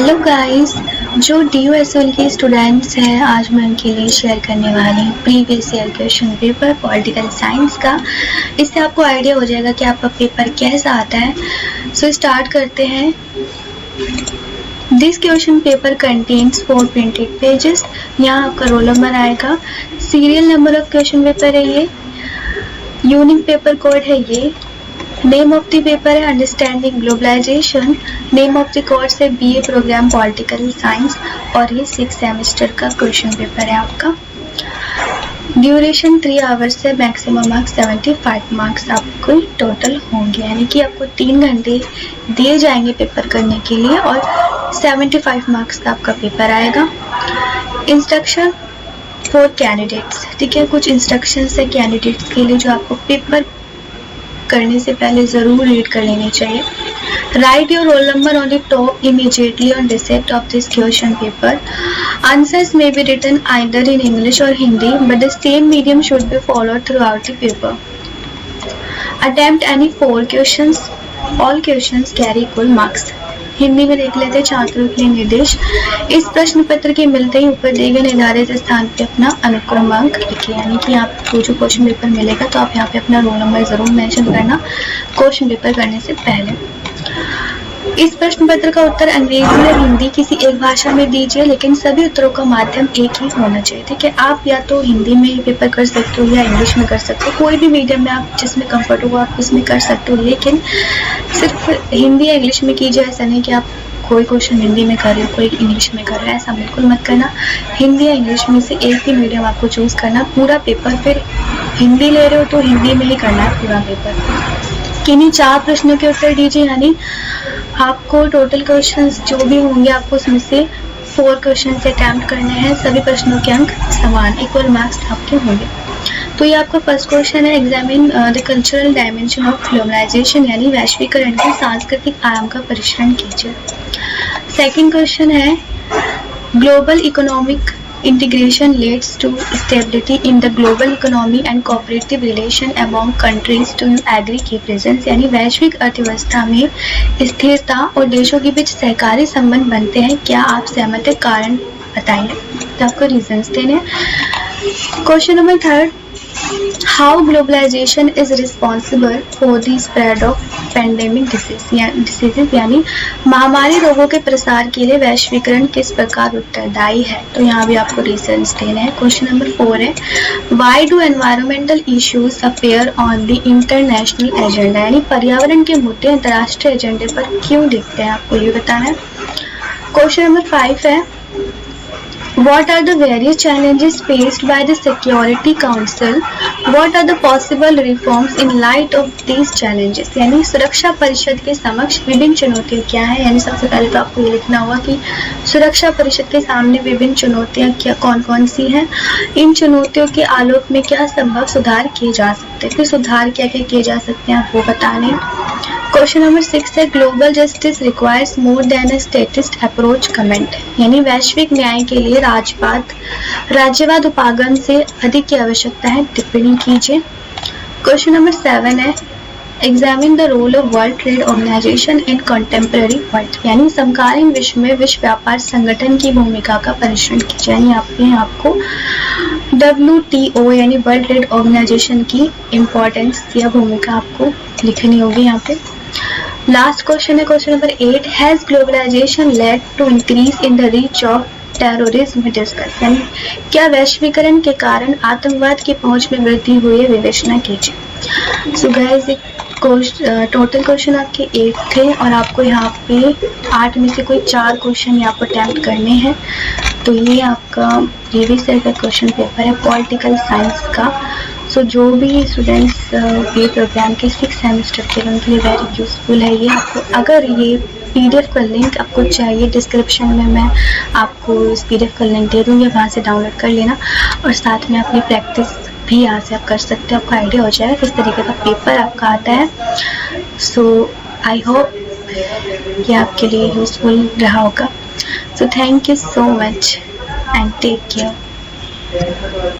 Hello guys, जो DOSOL के students हैं, आज मैं उनके लिए शेयर करने वाली हूँ previous year question paper political science का। इससे आपको आइडिया हो जाएगा कि आपका पेपर कैसा आता है। सो स्टार्ट करते हैं। This question paper contains 4 printed pages. यहाँ आपका रोल नंबर आएगा, serial number of question paper है ये, यूनिक पेपर कोड है ये, नेम ऑफ द पेपर है understanding globalisation, name of the course है BA प्रोग्राम पॉलिटिकल साइंस और ये 6 सेमेस्टर का क्वेश्चन पेपर है आपका। ड्यूरेशन 3 आवर्स है, मैक्सिमम मार्क्स 75 मार्क्स आपको टोटल होंगे, यानी कि आपको 3 घंटे दिए जाएंगे पेपर करने के लिए और 75 मार्क्स का आपका पेपर आएगा। इंस्ट्रक्शन फॉर कैंडिडेट्स, ठीक है, कुछ इंस्ट्रक्शंस है कैंडिडेट्स के लिए जो आपको पेपर करने से पहले ज़रूर रीड कर लेनी चाहिए। Right your roll number on the top immediately on receipt of this question paper. Answers may be written either in English or Hindi, but the same medium should be followed throughout the paper. Attempt any 4 questions. All questions carry equal marks. Hindi में देख लेते छात्रों के लिए निर्देश। इस प्रश्न पत्र के मिलते ही ऊपर दिए गए निर्धारित स्थान पे अपना अनुक्रमांक लिखिए, यानी कि आपको जो क्वेश्चन पेपर मिलेगा तो आप यहाँ पे अपना रोल नंबर जरूर मेंशन करना क्वेश्चन पेपर करने से पहले। इस प्रश्न पत्र का उत्तर अंग्रेजी या हिंदी किसी एक भाषा में दीजिए, लेकिन सभी उत्तरों का माध्यम एक ही होना चाहिए, ठीक है। आप या तो हिंदी में पेपर कर सकते हो या इंग्लिश में कर सकते हो, कोई भी मीडियम में आप जिसमें कंफर्ट हो आप उसमें कर सकते हो, लेकिन सिर्फ हिंदी या इंग्लिश में कीजिए। ऐसा नहीं कि आप कोई क्वेश्चन हिंदी में कर रहे हो कोई इंग्लिश में कर रहा है, ऐसा बिल्कुल मत करना। हिंदी या इंग्लिश में से एक ही मीडियम आपको चूज करना। पूरा पेपर फिर हिंदी ले रहे हो तो हिंदी में ही करना है पूरा पेपर। किन्हीं 4 प्रश्नों के उत्तर दीजिए, यानी आपको टोटल क्वेश्चंस जो भी होंगे आपको उसमें से 4 क्वेश्चन अटेम्प्ट करने हैं। सभी प्रश्नों के अंक समान इक्वल मार्क्स आपके होंगे। तो ये आपका फर्स्ट क्वेश्चन है, examine the cultural dimension of globalisation, यानी वैश्वीकरण के सांस्कृतिक आयाम का परीक्षण कीजिए। सेकंड क्वेश्चन है, global economic integration leads to stability in the global economy and cooperative relation among countries. Do you agree के presence, यानी वैश्विक अर्थव्यवस्था में स्थिरता और देशों के बीच सहकारी संबंध बनते हैं, क्या आप सहमत हैं? कारण बताइए, तो आपको रीजंस देने। Question number 3, how globalization is responsible for the spread of pandemic diseases, यानी महामारी रोगों के प्रसार के लिए वैश्वीकरण किस प्रकार उत्तरदायी है, तो यहाँ भी आपको रीजंस देने हैं। क्वेश्चन नंबर 4 है, why do environmental issues appear on the international agenda, यानी पर्यावरण के मुद्दे अंतर्राष्ट्रीय एजेंडे पर क्यों दिखते हैं, आपको ये बताना है। क्वेश्चन नंबर 5 है, what are the various challenges faced by the Security Council? What are the possible reforms in light of these challenges? यानी सुरक्षा परिषद के समक्ष विभिन्न चुनौतियाँ क्या है, यानी सबसे पहले तो आपको ये लिखना होगा कि सुरक्षा परिषद के सामने विभिन्न चुनौतियाँ क्या कौन कौन सी हैं, इन चुनौतियों के आलोक में क्या संभव सुधार किए जा सकते हैं, फिर सुधार क्या क्या किए जा सकते हैं आपको बताने। क्वेश्चन नंबर 6 है, global justice requires more than a statist approach comment, यानी वैश्विक न्याय के लिए राज्यवाद उपागम से अधिक की आवश्यकता है, टिप्पणी कीजिए। क्वेश्चन नंबर 7 है, examine the role of world trade organisation in contemporary world, यानी समकालीन विश्व में विश्व व्यापार संगठन की भूमिका का परीक्षण कीजिए, यानी आपको WTO यानी वर्ल्ड ट्रेड ऑर्गेनाइजेशन की इम्पोर्टेंस या भूमिका आपको लिखनी होगी यहाँ पे। लास्ट क्वेश्चन है, question number 8, has globalisation led to increase in the reach of terrorism discuss, यानी क्या वैश्वीकरण के कारण आतंकवाद की पहुंच में वृद्धि हुई है, विवेचना कीजिए। सो गाइस, टोटल क्वेश्चन आपके 8 थे और आपको यहाँ पे 8 में से कोई 4 क्वेश्चन आपको अटेम्प्ट करने हैं। तो ये आपका प्रीवियस ईयर का क्वेश्चन पेपर है पॉलिटिकल साइंस का। सो जो भी स्टूडेंट्स BA प्रोग्राम के 6 सेमेस्टर के लिए उनके लिए वेरी यूजफुल है ये। आपको अगर ये PDF का लिंक आपको चाहिए, डिस्क्रिप्शन में मैं आपको इस PDF का लिंक दे दूँगी, वहाँ से डाउनलोड कर लेना और साथ में अपनी प्रैक्टिस भी यहाँ से आप कर सकते हो, आपको आइडिया हो जाएगा किस तरीके का पेपर आपका आता है। सो आई होप ये आपके लिए यूजफुल रहा होगा। So thank you so much and take care.